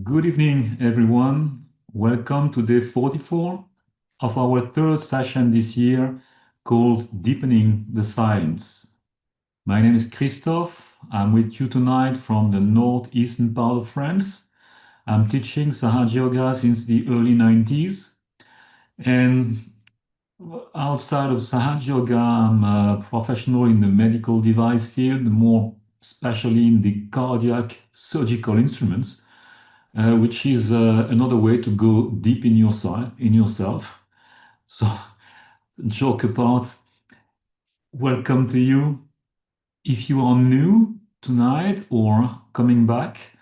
Good evening, everyone. Welcome to day 44 of our third session this year called Deepening the Silence. My name is Christophe. I'm with you tonight from the northeastern part of France. I'm teaching Sahaja Yoga since the early 90s. And outside of Sahaja Yoga, I'm a professional in the medical device field, more especially in the cardiac surgical instruments. Which is another way to go deep in yourself. So, joke apart, welcome to you. If you are new tonight or coming back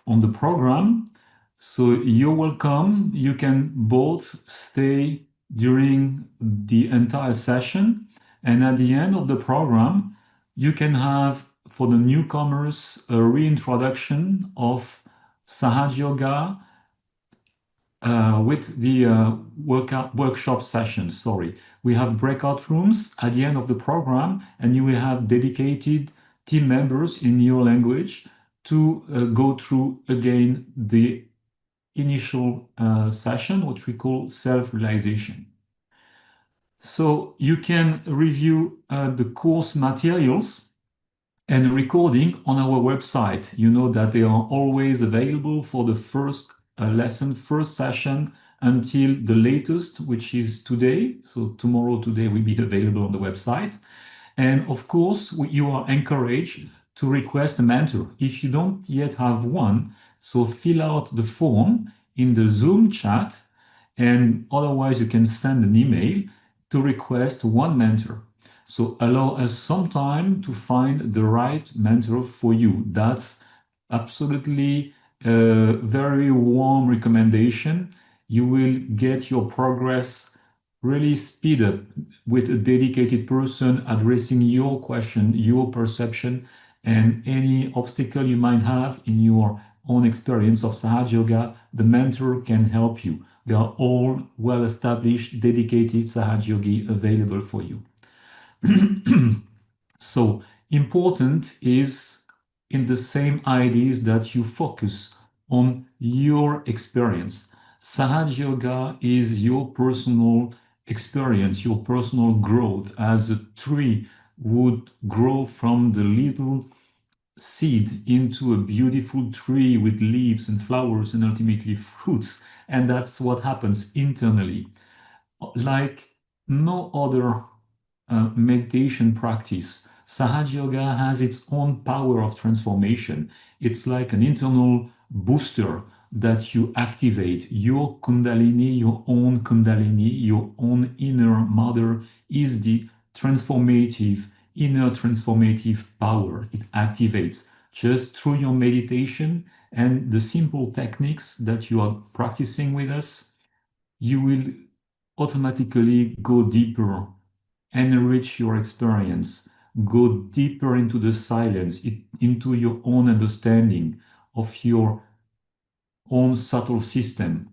on the program, so you're welcome. You can both stay during the entire session, and at the end of the program, you can have for the newcomers a reintroduction of Sahaja Yoga with the workshop sessions. Sorry, we have breakout rooms at the end of the program, and you will have dedicated team members in your language to go through again the initial session, which we call self-realization. So you can review the course materials and recording on our website. You know that they are always available for the first lesson, first session until the latest, which is today. So today will be available on the website. And of course, you are encouraged to request a mentor. If you don't yet have one, so fill out the form in the Zoom chat, and otherwise you can send an email to request one mentor. So allow us some time to find the right mentor for you. That's absolutely a very warm recommendation. You will get your progress really speed up with a dedicated person addressing your question, your perception, and any obstacle you might have in your own experience of Sahaja Yoga. The mentor can help you. They are all well-established, dedicated Sahaja Yogi available for you. So important is in the same ideas that you focus on your experience. Sahaja Yoga is your personal experience, your personal growth, as a tree would grow from the little seed into a beautiful tree with leaves and flowers and ultimately fruits. And that's what happens internally. Like no other meditation practice, Sahaja Yoga has its own power of transformation. It's like an internal booster that you activate. Your Kundalini, your own inner mother is the inner transformative power. It activates just through your meditation and the simple techniques that you are practicing with us. You will automatically go deeper, enrich your experience, go deeper into the silence, into your own understanding of your own subtle system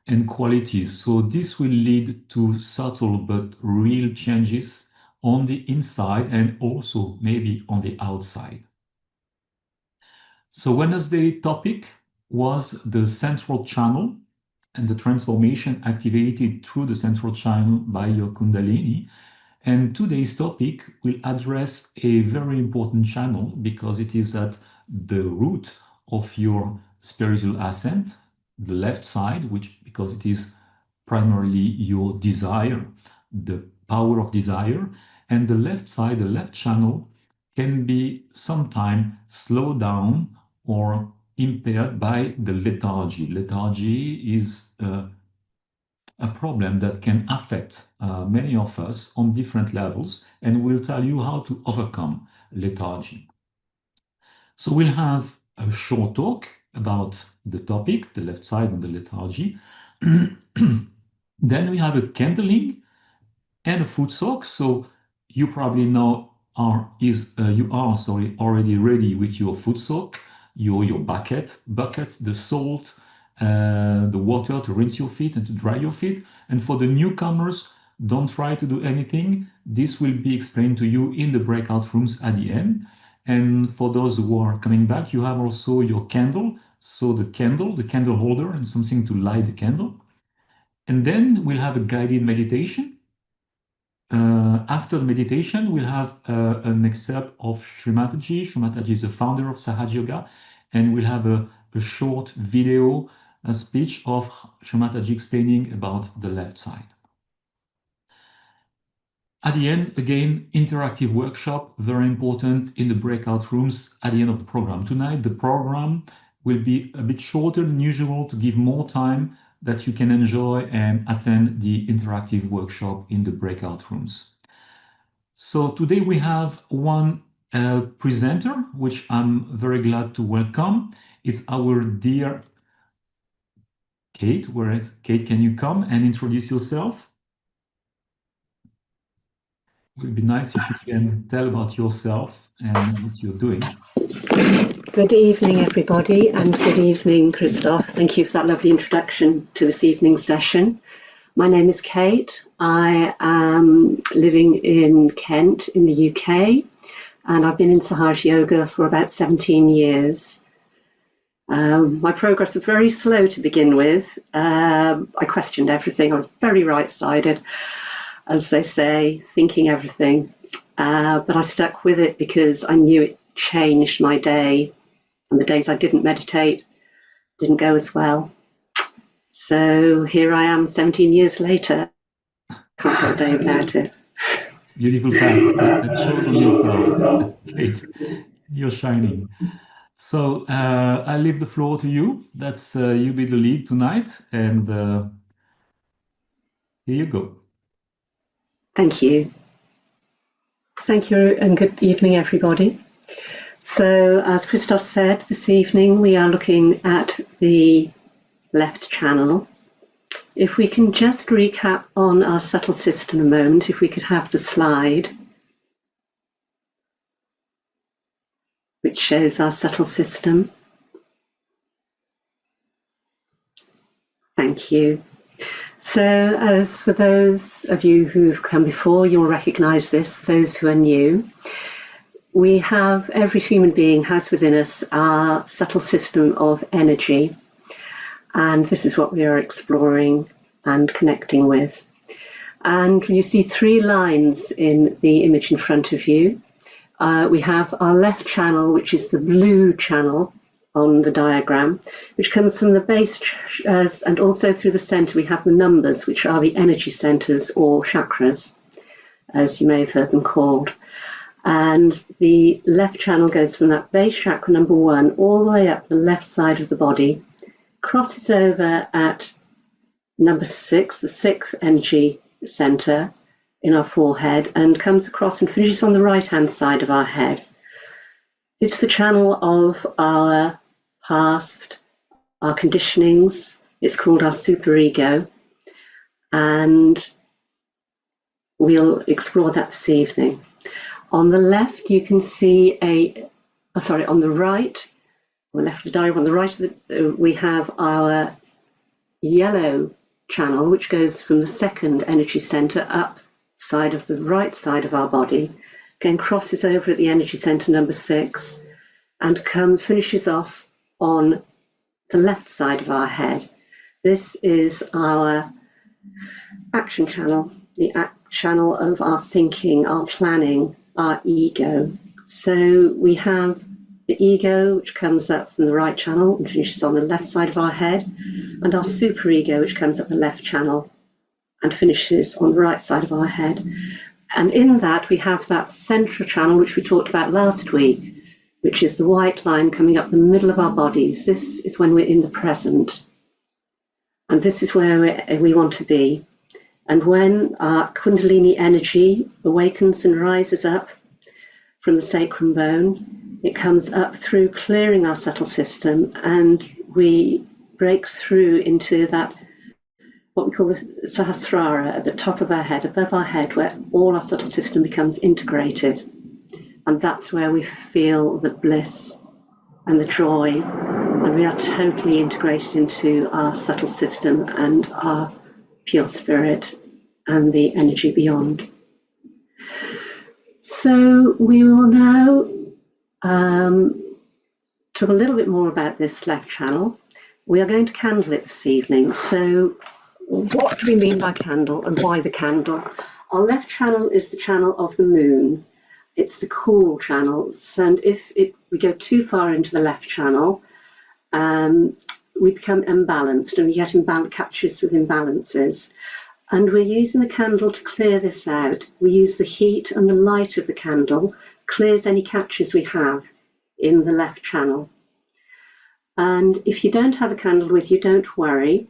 and qualities. So this will lead to subtle but real changes on the inside and also maybe on the outside. So Wednesday topic was the central channel and the transformation activated through the central channel by your Kundalini. And today's topic will address a very important channel because it is at the root of your spiritual ascent, the left side, which because it is primarily your desire, the power of desire, and the left side, the left channel, can be sometimes slowed down or impaired by the lethargy. Lethargy is a problem that can affect many of us on different levels, and we'll tell you how to overcome lethargy. So we'll have a short talk about the topic, the left side and the lethargy. Then we have a candling and a food soak. So you probably know you are already ready with your food soak, your bucket, the salt, the water to rinse your feet and to dry your feet. And for the newcomers, don't try to do anything. This will be explained to you in the breakout rooms at the end. And for those who are coming back, you have also your candle So the candle holder, and something to light the candle. And then we'll have a guided meditation. After the meditation, we'll have an excerpt of Shri Mataji. Shri Mataji is the founder of Sahaja Yoga, and we'll have a short video speech of Shri Mataji explaining about the left side. At the end, again, interactive workshop, very important in the breakout rooms at the end of the program. Tonight, the program will be a bit shorter than usual to give more time that you can enjoy and attend the interactive workshop in the breakout rooms. So today we have one presenter, which I'm very glad to welcome. It's our dear Kate. Where is Kate? Can you come and introduce yourself? It would be nice if you can tell about yourself and what you're doing. Good evening, everybody, and good evening, Christophe. Thank you for that lovely introduction to this evening's session. My name is Kate. I am living in Kent in the UK, and I've been in Sahaja Yoga for about 17 years. My progress was very slow to begin with. I questioned everything. I was very right-sided, as they say, thinking everything. But I stuck with it because I knew it changed my day, and the days I didn't meditate didn't go as well. So here I am 17 years later. Can't go a day without it. It's a beautiful path that shows on yourself, Kate. You're shining. So I leave the floor to you. That's you be the lead tonight, and here you go. Thank you. Thank you, and good evening, everybody. So, as Christophe said, this evening we are looking at the left channel. If we can just recap on our subtle system a moment, if we could have the slide, which shows our subtle system. Thank you. So, as for those of you who've come before, you'll recognize this. For those who are new, we have, every human being has within us our subtle system of energy. And this is what we are exploring and connecting with. And you see three lines in the image in front of you. We have our left channel, which is the blue channel on the diagram, which comes from the base, and also through the center we have the numbers, which are the energy centers or chakras, as you may have heard them called. And the left channel goes from that base chakra number 1 all the way up the left side of the body, crosses over at number 6, the 6th energy center in our forehead, and comes across and finishes on the right-hand side of our head. It's the channel of our past, our conditionings. It's called our superego, and we'll explore that this evening. On the left, you can see on the right, on the left of the diagram, on the right of we have our yellow channel, which goes from the 2nd energy center up side of the right side of our body, again crosses over at the energy center number 6, and finishes off on the left side of our head. This is our action channel, the channel of our thinking, our planning, our ego. So we have the ego, which comes up from the right channel and finishes on the left side of our head, and our superego, which comes up the left channel and finishes on the right side of our head. And in that, we have that central channel, which we talked about last week, which is the white line coming up the middle of our bodies. This is when we're in the present. And this is where we want to be. And when our Kundalini energy awakens and rises up from the sacrum bone, it comes up through clearing our subtle system, and we break through into that, what we call the Sahasrara, at the top of our head, above our head, where all our subtle system becomes integrated. And that's where we feel the bliss and the joy, and we are totally integrated into our subtle system and our pure spirit and the energy beyond. So we will now talk a little bit more about this left channel. We are going to candle it this evening. So what do we mean by candle and why the candle? Our left channel is the channel of the moon. It's the cool channels, and if we go too far into the left channel, we become imbalanced and we get catches with imbalances. And we're using the candle to clear this out. We use the heat and the light of the candle, clears any catches we have in the left channel. And if you don't have a candle with you, don't worry.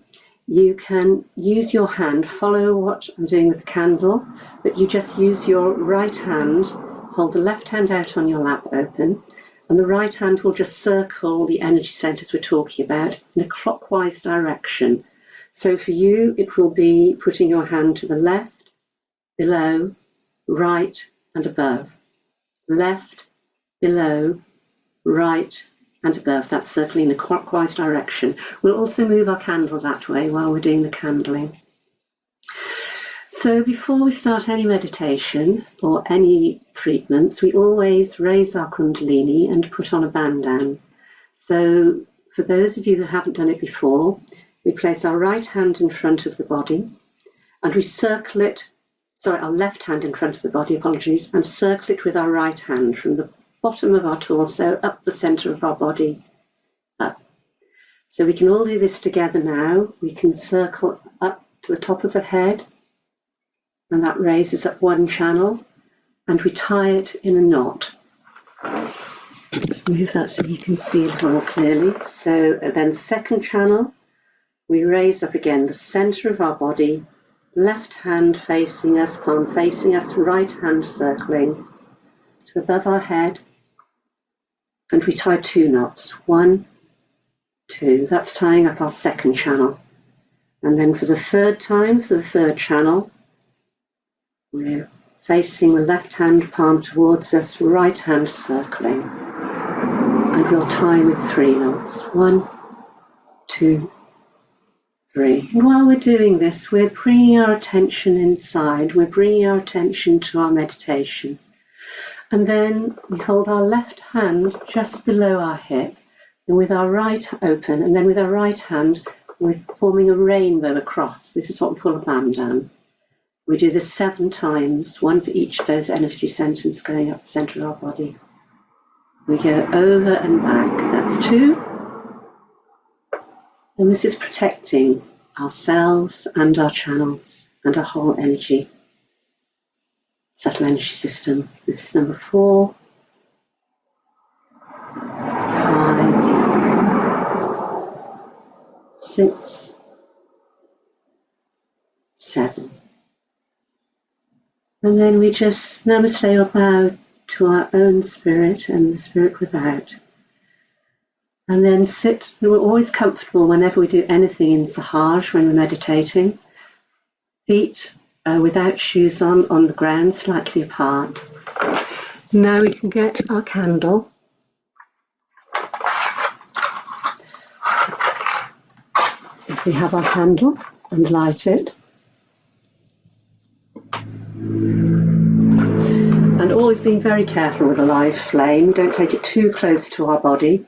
You can use your hand, follow what I'm doing with the candle, but you just use your right hand, hold the left hand out on your lap open, and the right hand will just circle the energy centers we're talking about in a clockwise direction. So for you, it will be putting your hand to the left, below, right, and above. Left, below, right, and above. That's circling in a clockwise direction. We'll also move our candle that way while we're doing the candling. So before we start any meditation or any treatments, we always raise our kundalini and put on a bandan. So for those of you who haven't done it before, we place our right hand in front of the body and we circle it, our left hand in front of the body, apologies, and circle it with our right hand from the bottom of our torso up the center of our body up. So we can all do this together now. We can circle up to the top of the head, and that raises up one channel, and we tie it in a knot. Let's move that so you can see a little more clearly. So then second channel, we raise up again the center of our body, left hand facing us, palm facing us, right hand circling to above our head, and we tie two knots. 1, 2. That's tying up our second channel. And then for the third time, for the third channel, we're facing the left hand palm towards us, right hand circling. And we'll tie with 3 knots. 1, 2, 3. And while we're doing this, we're bringing our attention inside. We're bringing our attention to our meditation. And then we hold our left hand just below our hip, and with our right open, and then with our right hand, we're forming a rainbow across. This is what we call a bandan. We do this 7 times, 1 for each of those energy centers going up the center of our body. We go over and back. That's 2. And this is protecting ourselves and our channels and our whole energy, subtle energy system. This is number 4, 5, 6, 7. And then we just namaste or bow to our own spirit and the spirit without. And then sit. We're always comfortable whenever we do anything in Sahaja when we're meditating. Feet without shoes on the ground, slightly apart. Now we can get our candle. If we have our candle and light it. And always being very careful with a live flame. Don't take it too close to our body.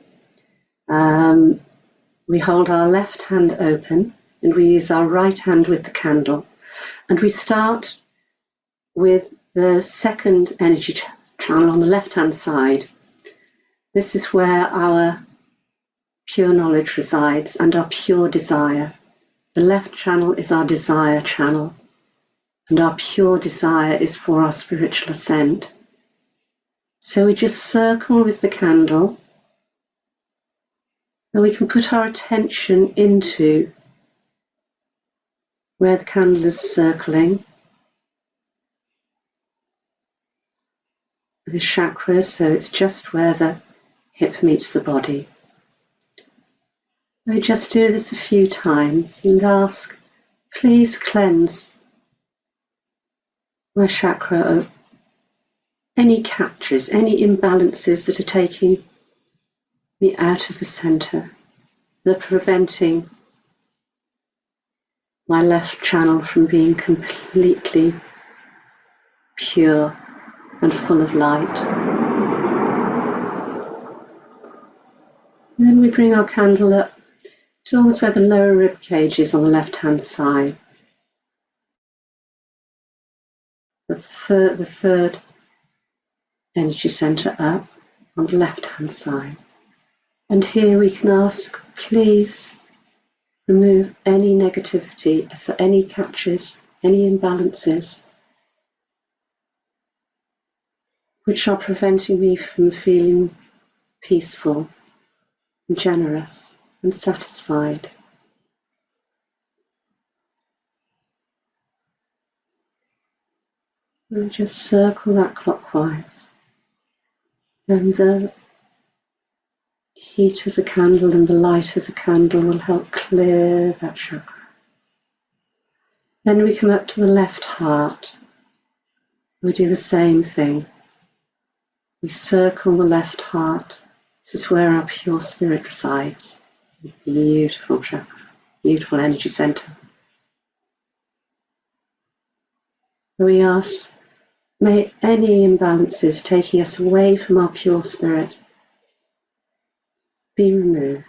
We hold our left hand open and we use our right hand with the candle. And we start with the second energy channel on the left-hand side. This is where our pure knowledge resides and our pure desire. The left channel is our desire channel, and our pure desire is for our spiritual ascent. So we just circle with the candle, and we can put our attention into where the candle is circling, the chakras, so it's just where the hip meets the body. We just do this a few times and ask, please cleanse my chakra of any catches, any imbalances that are taking me out of the center, that are preventing my left channel from being completely pure and full of light. And we bring our candle up to almost where the lower rib cage is on the left-hand side. The third energy centre up on the left-hand side. And here we can ask, please remove any negativity, so any catches, any imbalances which are preventing me from feeling peaceful and generous and satisfied. And just circle that clockwise. And the heat of the candle and the light of the candle will help clear that chakra. Then we come up to the left heart. We do the same thing. We circle the left heart. This is where our pure spirit resides. It's a beautiful chakra, beautiful energy center. We ask, may any imbalances taking us away from our pure spirit be removed,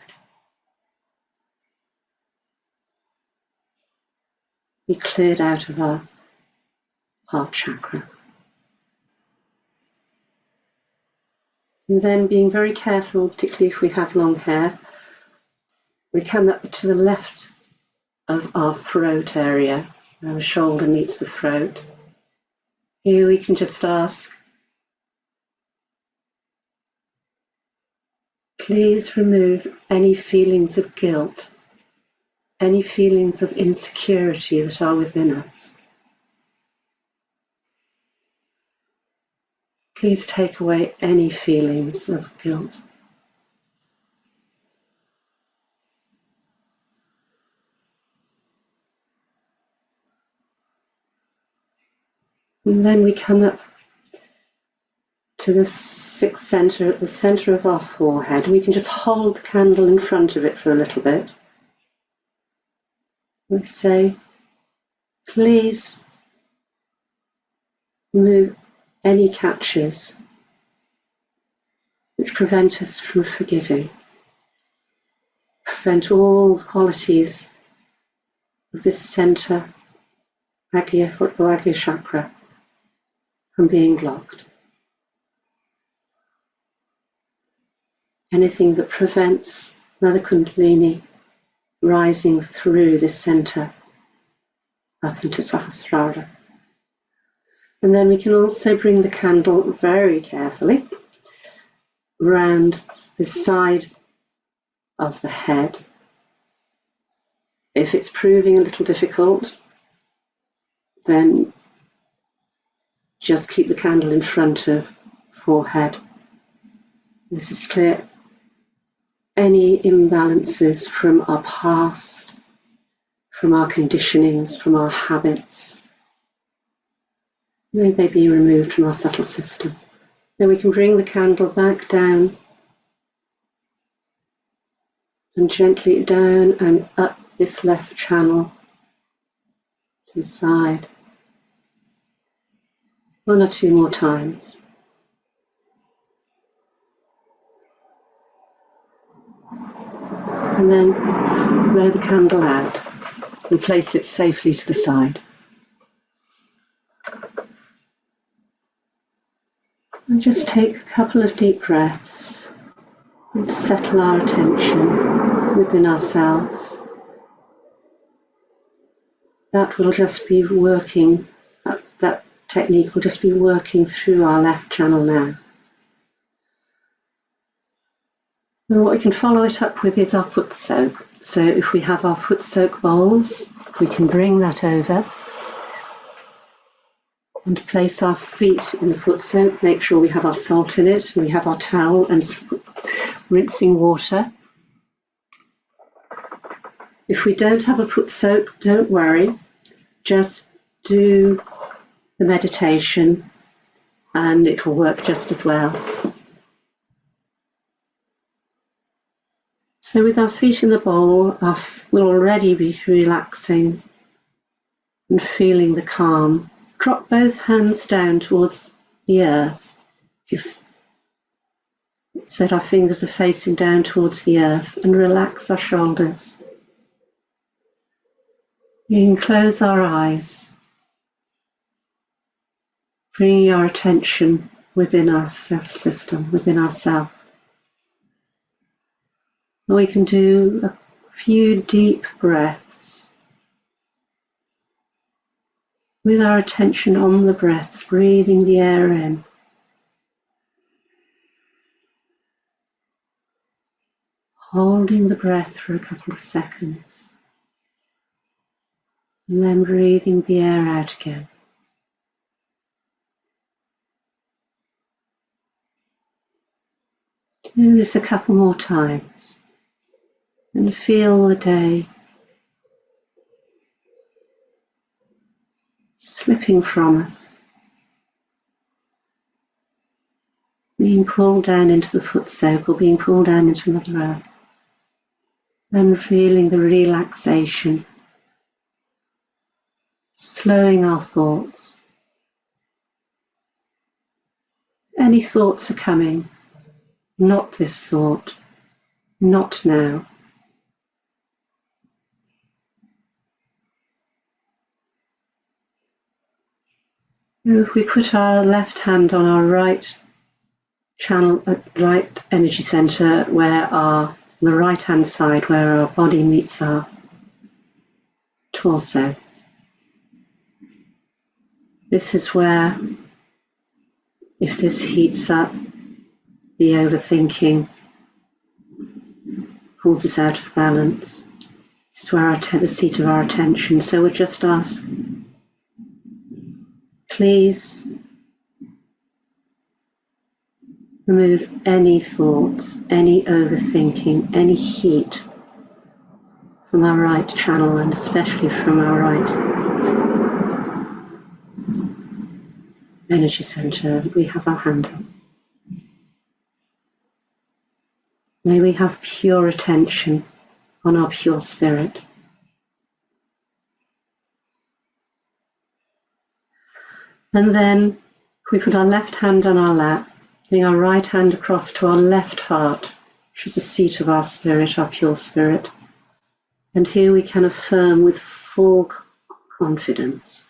be cleared out of our heart chakra. And then being very careful, particularly if we have long hair, we come up to the left of our throat area, where the shoulder meets the throat. Here we can just ask, please remove any feelings of guilt, any feelings of insecurity that are within us. Please take away any feelings of guilt. And then we come up to the sixth center, at the center of our forehead. We can just hold the candle in front of it for a little bit. We say, please remove any catches which prevent us from forgiving, prevent all the qualities of this center, Agya chakra, from being blocked. Anything that prevents Mother Kundalini rising through this center up into Sahasrara. And then we can also bring the candle very carefully round the side of the head. If it's proving a little difficult, then just keep the candle in front of forehead. This is to clear any imbalances from our past, from our conditionings, from our habits. May they be removed from our subtle system. Then we can bring the candle back down and gently down and up this left channel to the side. One or two more times. And then blow the candle out and place it safely to the side. And just take a couple of deep breaths and settle our attention within ourselves. That will just be working, that technique will just be working through our left channel now. And what we can follow it up with is our foot soak. So if we have our foot soak bowls, we can bring that over and place our feet in the foot soak. Make sure we have our salt in it, and we have our towel and rinsing water. If we don't have a foot soak, don't worry. Just do the meditation and it will work just as well. So with our feet in the bowl, we'll already be relaxing and feeling the calm. Drop both hands down towards the earth. Just so that our fingers are facing down towards the earth, and relax our shoulders. We can close our eyes, bringing our attention within our self system, within ourself. We can do a few deep breaths with our attention on the breaths, breathing the air in. Holding the breath for a couple of seconds, and then breathing the air out again. Do this a couple more times, and feel the day slipping from us, being pulled down into the foot soak or being pulled down into Mother Earth, and feeling the relaxation, slowing our thoughts. Any thoughts are coming, not this thought, not now. If we put our left hand on our right channel, right energy center, the right hand side where our body meets our torso. This is where, if this heats up, the overthinking pulls us out of balance. This is where the seat of our attention. So we'll just ask, please remove any thoughts, any overthinking, any heat from our right channel, and especially from our right energy center that we have our hand on. May we have pure attention on our pure spirit. And then we put our left hand on our lap, bring our right hand across to our left heart, which is the seat of our spirit, our pure spirit. And here we can affirm with full confidence,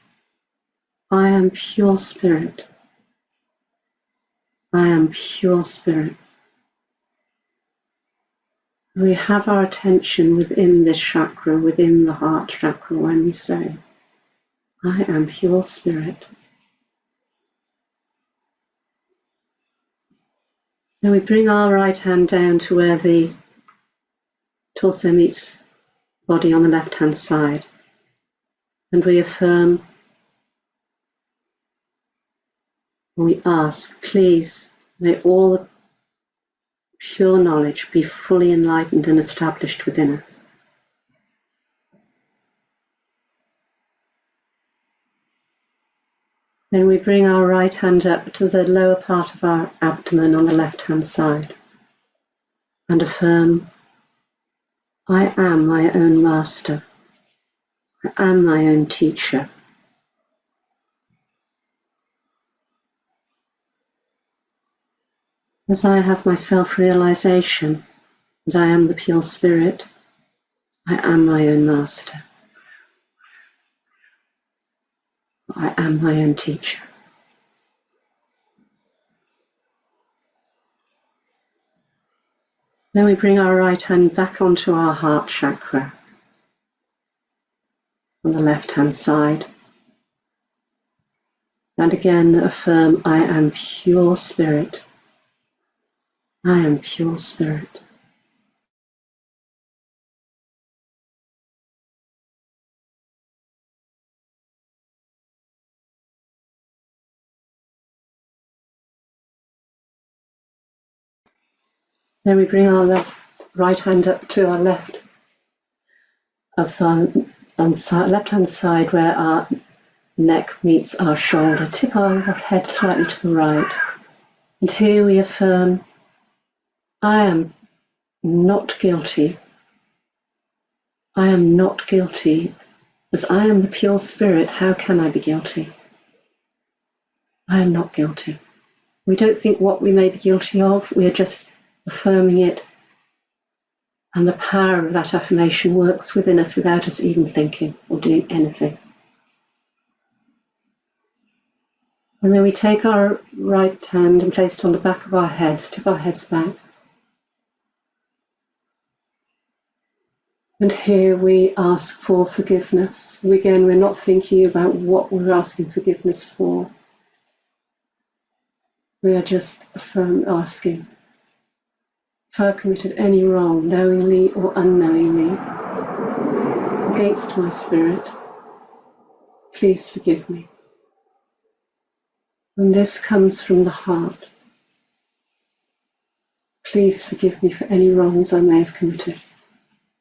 I am pure spirit. I am pure spirit. We have our attention within this chakra, within the heart chakra, when we say, I am pure spirit. Then we bring our right hand down to where the torso meets body on the left hand side, and we affirm, we ask, please, may all the pure knowledge be fully enlightened and established within us. Then we bring our right hand up to the lower part of our abdomen on the left hand side and affirm, I am my own master. I am my own teacher. As I have my self-realization that I am the pure spirit, I am my own master. I am my own teacher. Then we bring our right hand back onto our heart chakra on the left hand side. And again affirm, I am pure spirit. I am pure spirit. Then we bring our right hand up to our left hand side where our neck meets our shoulder. Tip our head slightly to the right. And here we affirm, I am not guilty. I am not guilty. As I am the pure spirit, how can I be guilty? I am not guilty. We don't think what we may be guilty of. We are just affirming it, and the power of that affirmation works within us without us even thinking or doing anything. And then we take our right hand and place it on the back of our heads, tip our heads back. And here we ask for forgiveness. Again, we're not thinking about what we're asking forgiveness for. We are just asking. If I've committed any wrong, knowingly or unknowingly, against my spirit, please forgive me. And this comes from the heart. Please forgive me for any wrongs I may have committed,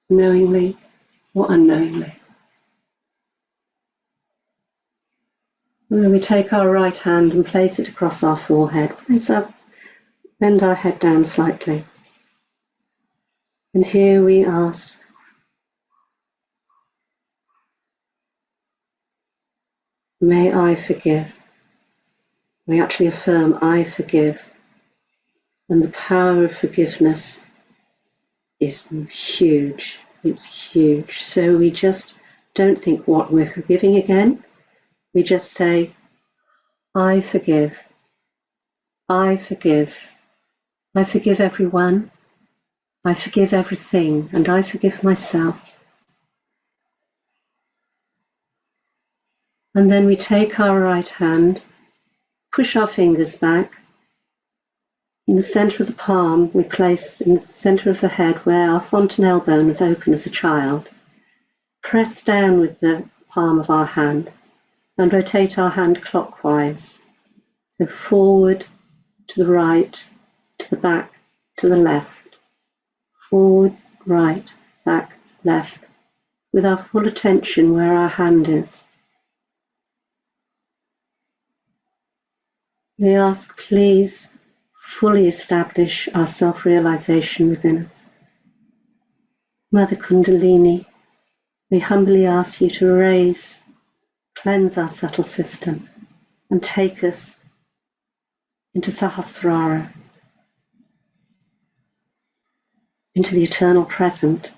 knowingly or unknowingly. And then we take our right hand and place it across our forehead. Bend our head down slightly. And here we ask, may I forgive. We actually affirm, I forgive. And the power of forgiveness is huge. It's huge. So we just don't think what we're forgiving again. We just say, I forgive. I forgive. I forgive everyone. I forgive everything. And I forgive myself. And then we take our right hand, push our fingers back. In the center of the palm, we place in the center of the head where our fontanelle bone was open as a child. Press down with the palm of our hand and rotate our hand clockwise. So forward, to the right, to the back, to the left. Forward, right, back, left, with our full attention where our hand is. We ask, please, fully establish our self-realization within us. Mother Kundalini, we humbly ask you to raise, cleanse our subtle system, and take us into Sahasrara, into the eternal present,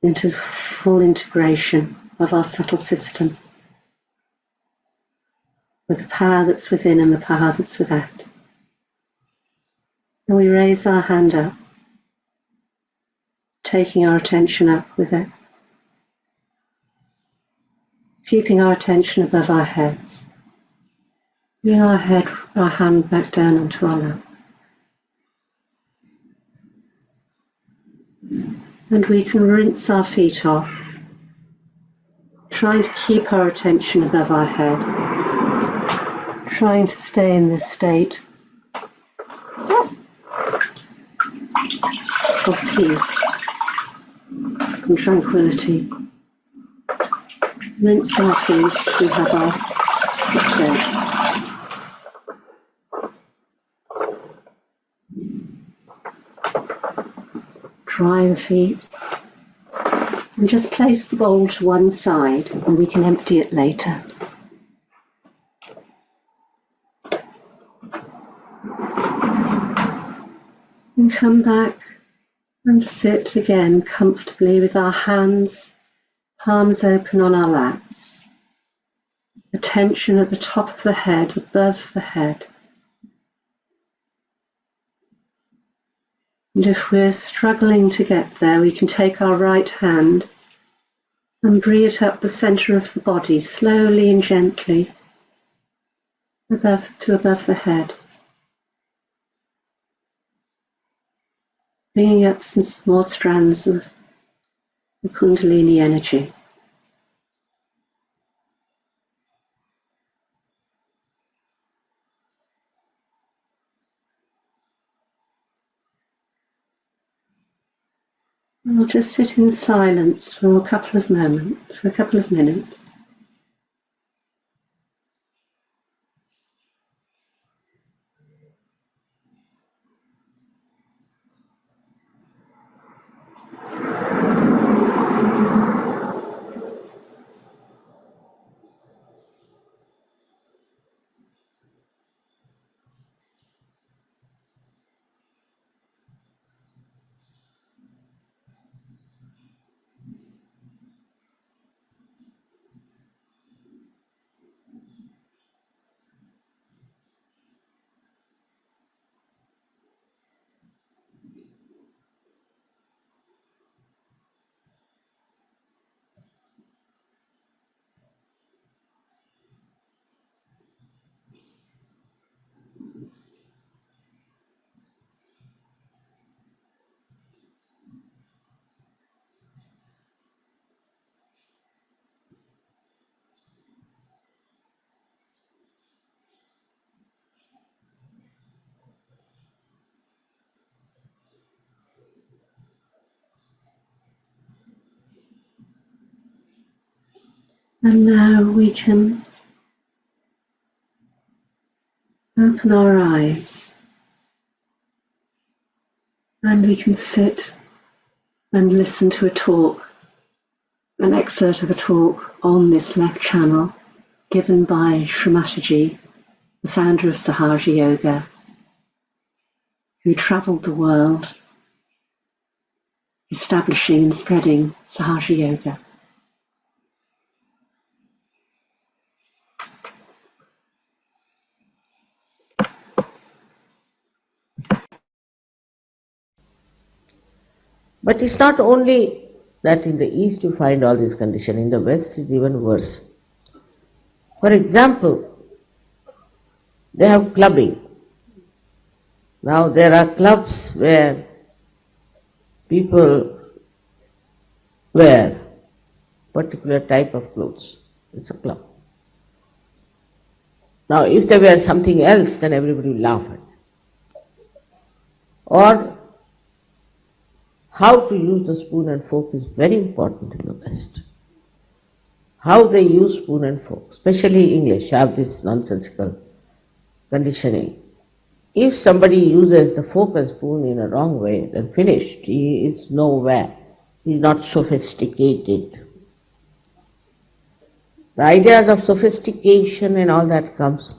into full integration of our subtle system with the power that's within and the power that's without. And we raise our hand up, taking our attention up with it, keeping our attention above our heads. Bring our hand back down onto our lap. And we can rinse our feet off, trying to keep our attention above our head, trying to stay in this state of peace and tranquility. Rinse our feet, we have our foot. Dry the feet and just place the bowl to one side and we can empty it later. And come back and sit again comfortably with our hands, palms open on our laps. Attention at the top of the head, above the head. And if we're struggling to get there, we can take our right hand and bring it up the center of the body, slowly and gently, above the head. Bringing up some more strands of the Kundalini energy. And we'll just sit in silence for a couple of minutes. And now we can open our eyes and we can sit and listen to a talk, an excerpt of a talk on this left channel given by Shri Mataji, the founder of Sahaja Yoga, who travelled the world establishing and spreading Sahaja Yoga. But it's not only that in the East you find all this condition, in the West it's even worse. For example, they have clubbing. Now there are clubs where people wear particular type of clothes. It's a club. Now if they wear something else, then everybody will laugh at it. Or how to use the spoon and fork is very important in the West. How they use spoon and fork, especially English, have this nonsensical conditioning. If somebody uses the fork and spoon in a wrong way, then finished. He is nowhere. He is not sophisticated. The ideas of sophistication and all that comes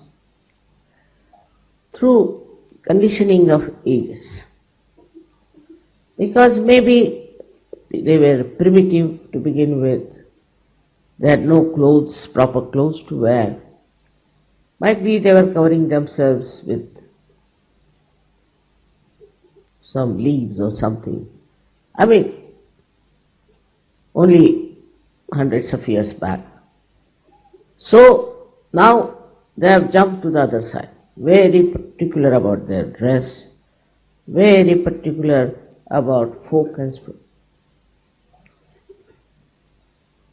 through conditioning of ages. Because maybe they were primitive to begin with, they had no clothes, proper clothes to wear. Might be they were covering themselves with some leaves or something. I mean, only hundreds of years back. So now they have jumped to the other side, very particular about their dress, very particular about fork and spoon.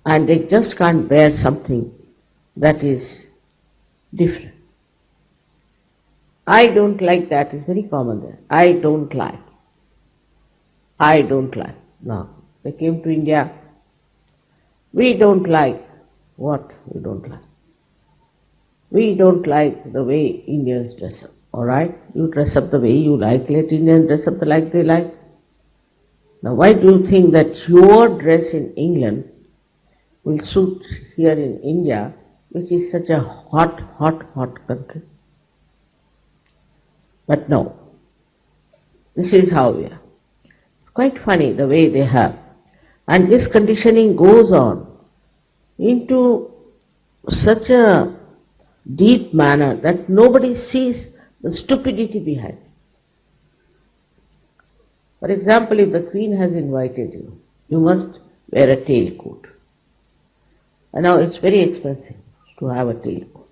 And they just can't bear something that is different. I don't like that, is very common there. I don't like. I don't like. Now, they came to India. We don't like. What we don't like? We don't like the way Indians dress up. Alright? You dress up the way you like, let Indians dress up like they like. Now, why do you think that your dress in England will suit here in India, which is such a hot country? But no, this is how we are. It's quite funny the way they have. And this conditioning goes on into such a deep manner that nobody sees the stupidity behind. For example, if the Queen has invited you, you must wear a tailcoat. And now it's very expensive to have a tailcoat.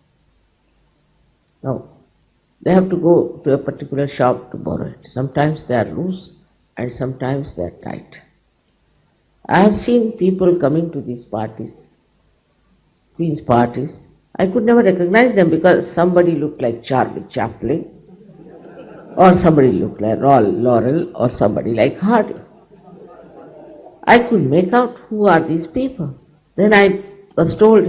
Now, they have to go to a particular shop to borrow it. Sometimes they are loose and sometimes they are tight. I have seen people coming to these parties, Queen's parties. I could never recognize them because somebody looked like Charlie Chaplin, or somebody looked like Laurel, or somebody like Hardy. I couldn't make out who are these people. Then I was told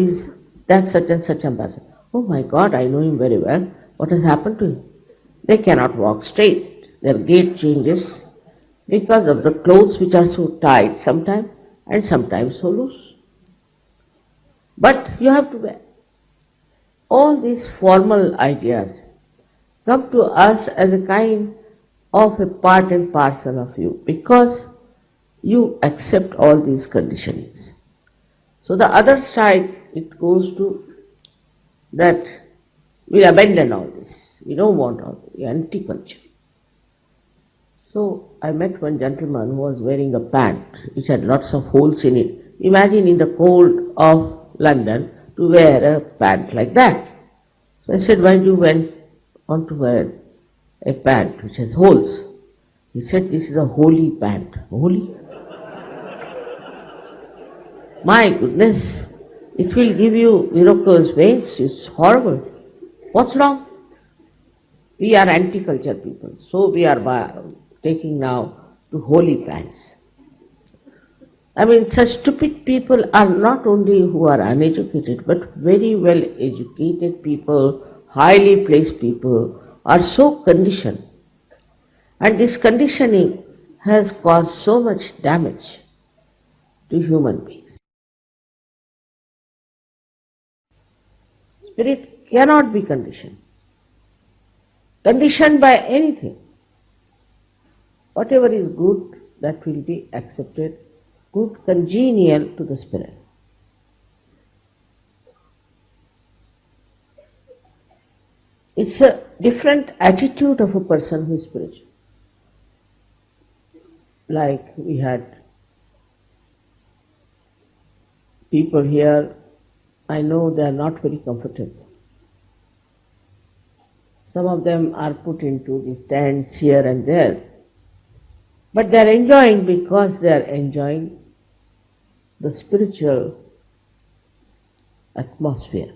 that's such and such ambassador. Oh my God, I know him very well. What has happened to him? They cannot walk straight. Their gait changes because of the clothes which are so tight sometimes and sometimes so loose. But you have to wear. All these formal ideas come to us as a kind of a part and parcel of you because you accept all these conditionings. So the other side, it goes to that we abandon all this. We don't want all this, anti-culture. So I met one gentleman who was wearing a pant which had lots of holes in it. Imagine in the cold of London to wear a pant like that. So I said, why do you want to wear a pant which has holes? He said, this is a holy pant. Holy? My goodness, it will give you varicose veins. It's horrible. What's wrong? We are anti-culture people, so we are taking now to holy pants. I mean, such stupid people are not only who are uneducated, but very well educated people, highly placed people are so conditioned. And this conditioning has caused so much damage to human beings. Spirit cannot be conditioned by anything. Whatever is good, that will be accepted, good, congenial to the spirit. It's a different attitude of a person who is spiritual. Like we had people here, I know they are not very comfortable. Some of them are put into the stands here and there, but they are enjoying because they are enjoying the spiritual atmosphere.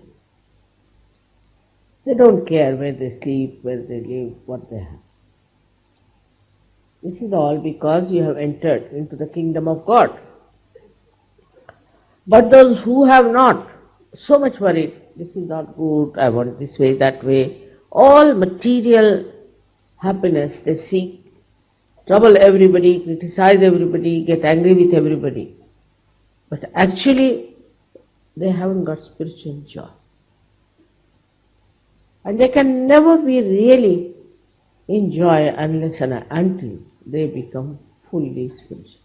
They don't care where they sleep, where they live, what they have. This is all because you have entered into the kingdom of God. But those who have not, so much worried, this is not good, I want this way, that way, all material happiness they seek, trouble everybody, criticize everybody, get angry with everybody. But actually, they haven't got spiritual joy. And they can never be really in joy unless and until they become fully spiritual.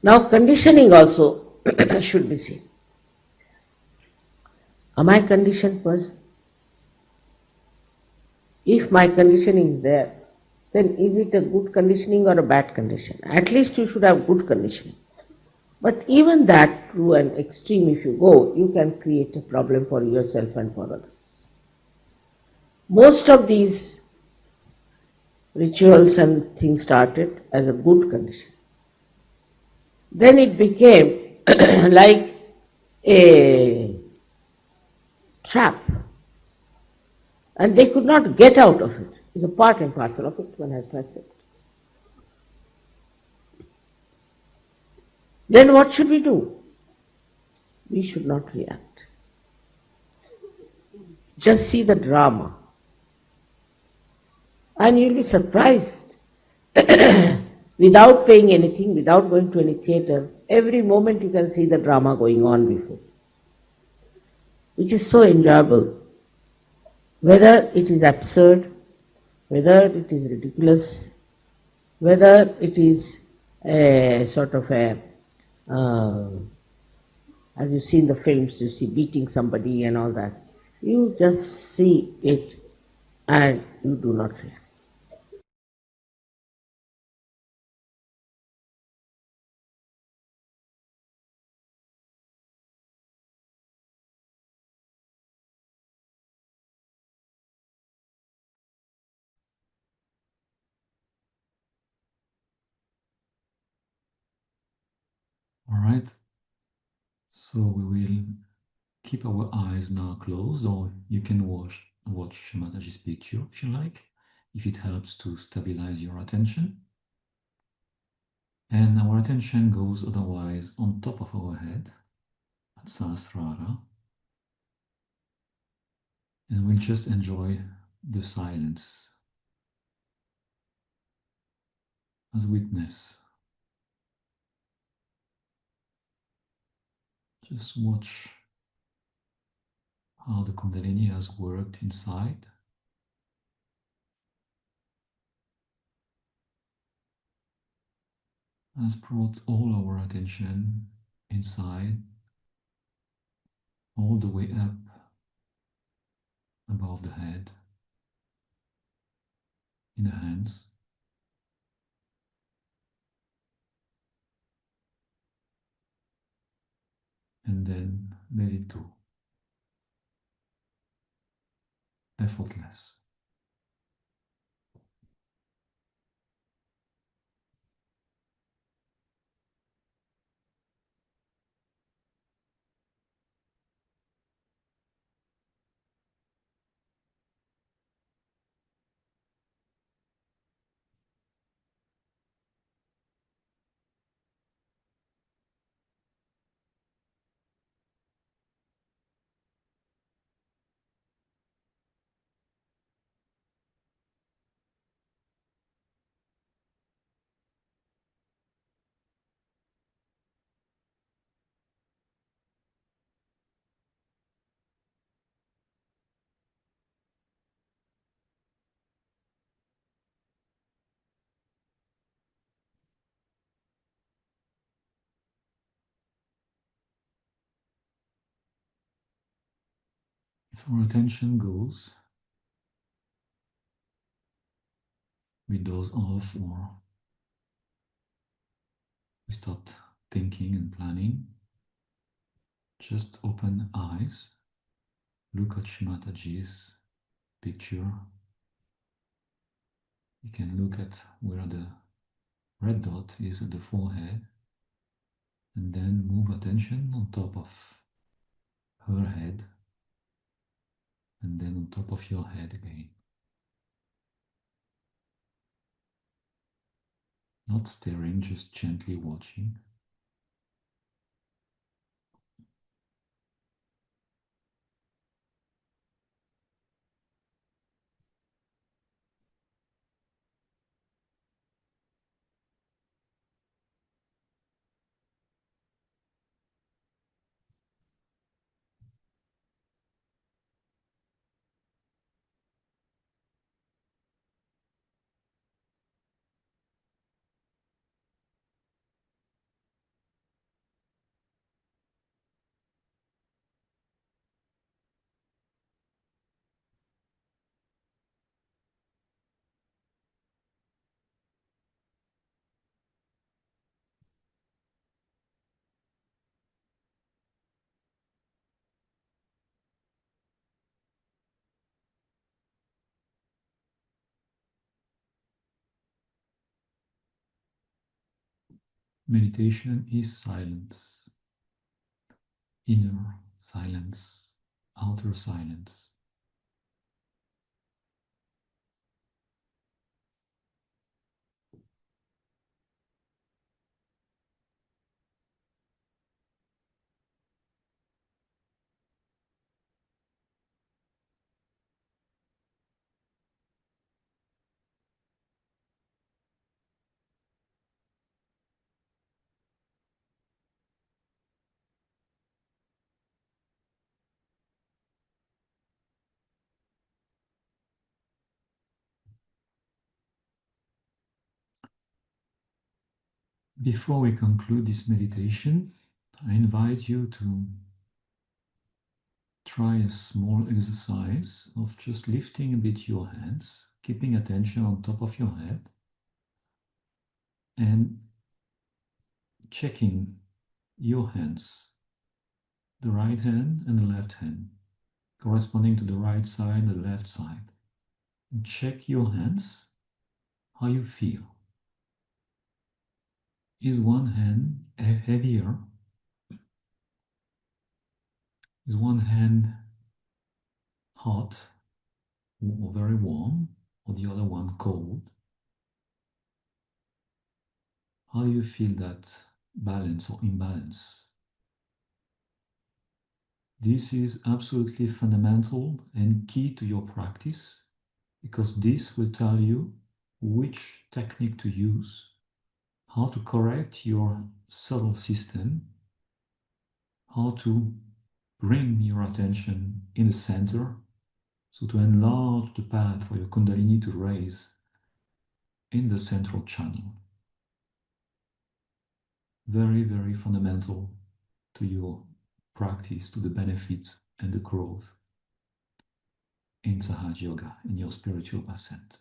Now, conditioning also should be seen. Am I a conditioned person? If my conditioning is there, then is it a good conditioning or a bad condition? At least you should have good conditioning. But even that, to an extreme if you go, you can create a problem for yourself and for others. Most of these rituals and things started as a good condition. Then it became like a trap, and they could not get out of it. It's a part and parcel of it, one has to accept. Then what should we do? We should not react. Just see the drama. And you'll be surprised. Without paying anything, without going to any theatre, every moment you can see the drama going on before, which is so enjoyable. Whether it is absurd, whether it is ridiculous, whether it is a sort of a, as you see in the films, you see beating somebody and all that. You just see it and you do not react. All right. So we will keep our eyes now closed, or you can watch Shri Mataji's picture if you like, if it helps to stabilize your attention. And our attention goes otherwise on top of our head at Sahasrara. And we'll just enjoy the silence as witness. Just watch how the Kundalini has worked inside. Has brought all our attention inside, all the way up above the head, in the hands. And then let it go. Effortless. If our attention goes, we doze off or we start thinking and planning, just open eyes, look at Shri Mataji's picture. You can look at where the red dot is at the forehead and then move attention on top of her head and then on top of your head again. Not staring, just gently watching. Meditation is silence, inner silence, outer silence. Before we conclude this meditation, I invite you to try a small exercise of just lifting a bit your hands, keeping attention on top of your head, and checking your hands, the right hand and the left hand, corresponding to the right side and the left side. And check your hands, how you feel. Is one hand heavier? Is one hand hot or very warm, or the other one cold? How do you feel that balance or imbalance? This is absolutely fundamental and key to your practice, because this will tell you which technique to use, how to correct your subtle system, how to bring your attention in the center, so to enlarge the path for your Kundalini to raise in the central channel. Very, very fundamental to your practice, to the benefits and the growth in Sahaja Yoga, in your spiritual ascent.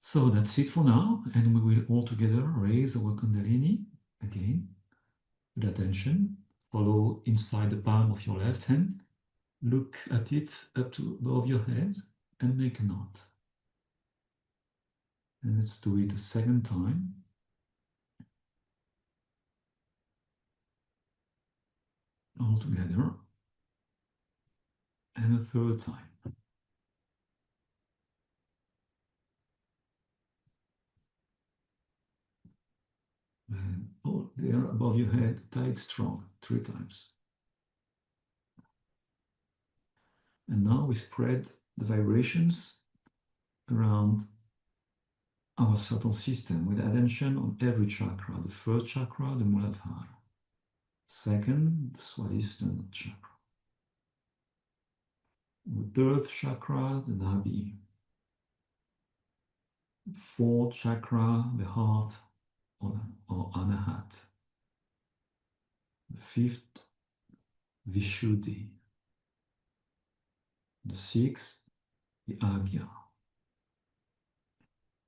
So that's it for now, and we will all together raise our Kundalini again with attention. Follow inside the palm of your left hand, look at it up to above your head, and make a knot. And let's do it a second time. All together, and a third time. And oh, there above your head, tie it strong, 3 times. And now we spread the vibrations around our subtle system with attention on every chakra. The first chakra, the Muladhara. Second, the Swadhisthana chakra. The third chakra, the Nabhi. Fourth chakra, the heart or Anahat. The fifth Vishuddhi. The 6th, the Agya.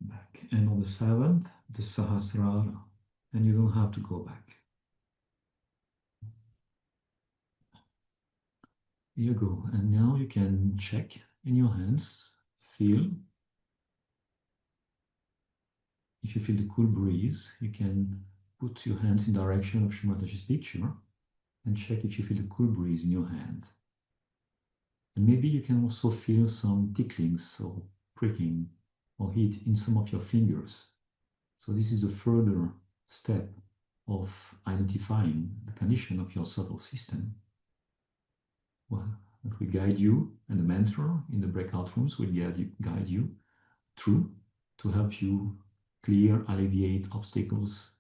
Back. And on the 7th, the Sahasrara. And you don't have to go back. Here you go. And now you can check in your hands, feel. If you feel the cool breeze, you can put your hands in direction of Shri Mataji's picture and check if you feel the cool breeze in your hand. And maybe you can also feel some ticklings or pricking or heat in some of your fingers. So this is a further step of identifying the condition of your subtle system. Well, that will guide you, and the mentor in the breakout rooms will guide you through to help you clear, alleviate obstacles,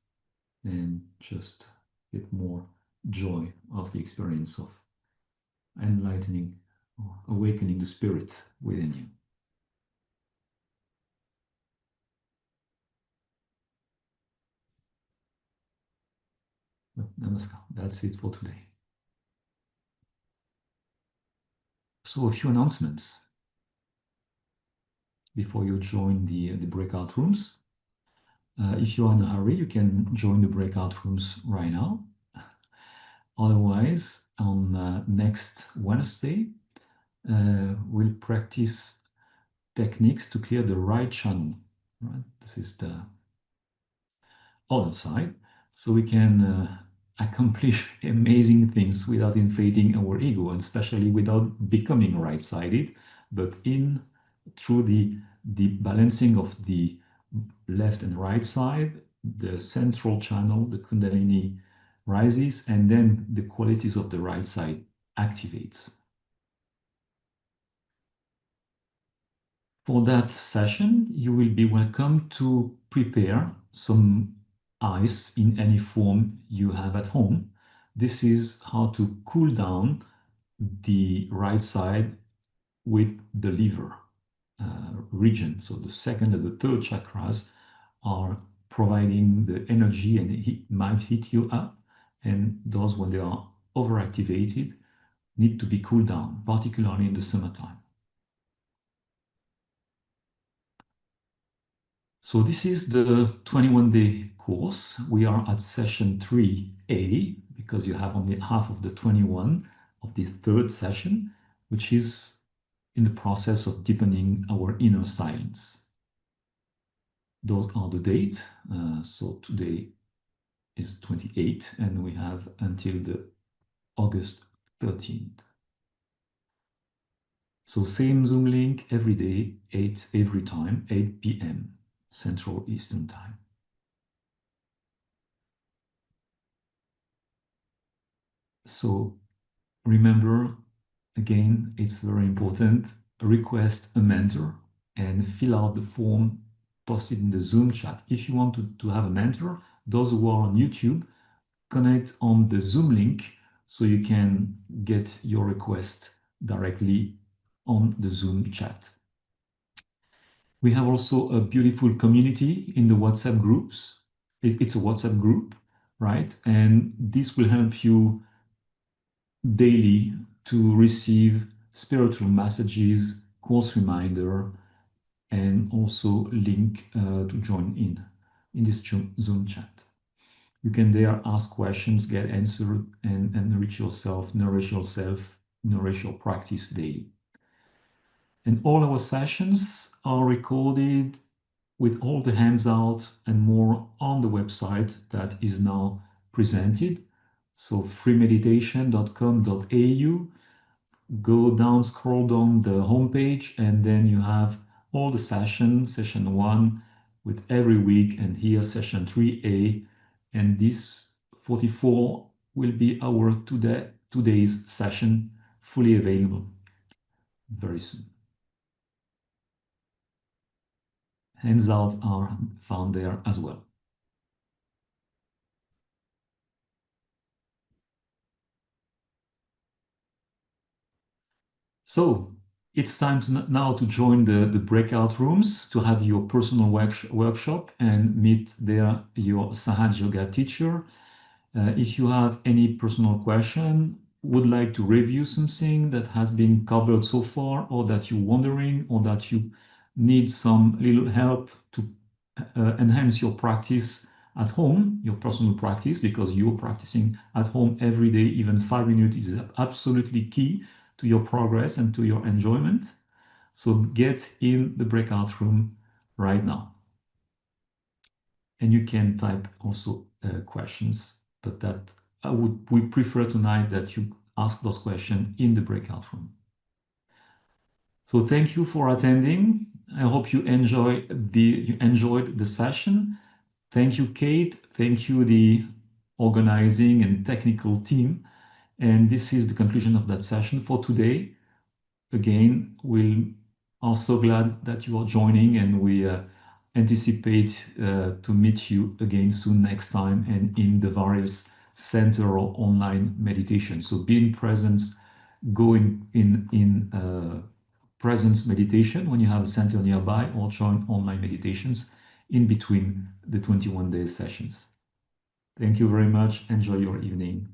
and just get more joy of the experience of enlightening or awakening the spirit within you. Namaskar. That's it for today. So a few announcements before you join the breakout rooms. If you're in a hurry, you can join the breakout rooms right now. Otherwise, on next Wednesday, we'll practice techniques to clear the right channel. Right? This is the other side. So we can accomplish amazing things without inflating our ego, and especially without becoming right-sided, but through the balancing of the left and right side, the central channel, the Kundalini rises, and then the qualities of the right side activates. For that session, you will be welcome to prepare some ice in any form you have at home. This is how to cool down the right side with the liver region. So the second and the third chakras are providing the energy, and it might heat you up. And those, when they are overactivated, need to be cooled down, particularly in the summertime. So this is the 21-day course. We are at session 3A, because you have only half of the 21 of the third session, which is in the process of deepening our inner silence. Those are the dates. So today is 28, and we have until the August 13th. So same Zoom link every day, 8 every time, 8 p.m. Central Eastern Time. So remember, again, it's very important, request a mentor and fill out the form posted in the Zoom chat. If you want to have a mentor, those who are on YouTube, connect on the Zoom link so you can get your request directly on the Zoom chat. We have also a beautiful community in the WhatsApp groups. It's a WhatsApp group, right? And this will help you daily to receive spiritual messages, course reminder, and also link to join in this Zoom chat. You can there ask questions, get answered, and enrich yourself, nourish your practice daily. And all our sessions are recorded with all the hands-out and more on the website that is now presented. So freemeditation.com.au. Go down, scroll down the homepage, and then you have all the sessions, session 1 with every week, and here session 3A, and this 44 will be our today's session, fully available very soon. Hands out are found there as well. So it's time now to join the breakout rooms to have your personal workshop and meet there your Sahaja yoga teacher. If you have any personal question, would like to review something that has been covered so far, or that you're wondering, or that you need some little help to enhance your practice at home, your personal practice, because you're practicing at home every day, even 5 minutes is absolutely key to your progress and to your enjoyment. So get in the breakout room right now. And you can type also questions, but that we prefer tonight that you ask those questions in the breakout room. So thank you for attending. I hope you enjoyed the session. Thank you, Kate. Thank you, the organizing and technical team. And this is the conclusion of that session for today. Again, we are so glad that you are joining, and we anticipate to meet you again soon next time and in the various center or online meditation. So be in presence, go in presence meditation when you have a center nearby, or join online meditations in between the 21-day sessions. Thank you very much. Enjoy your evening.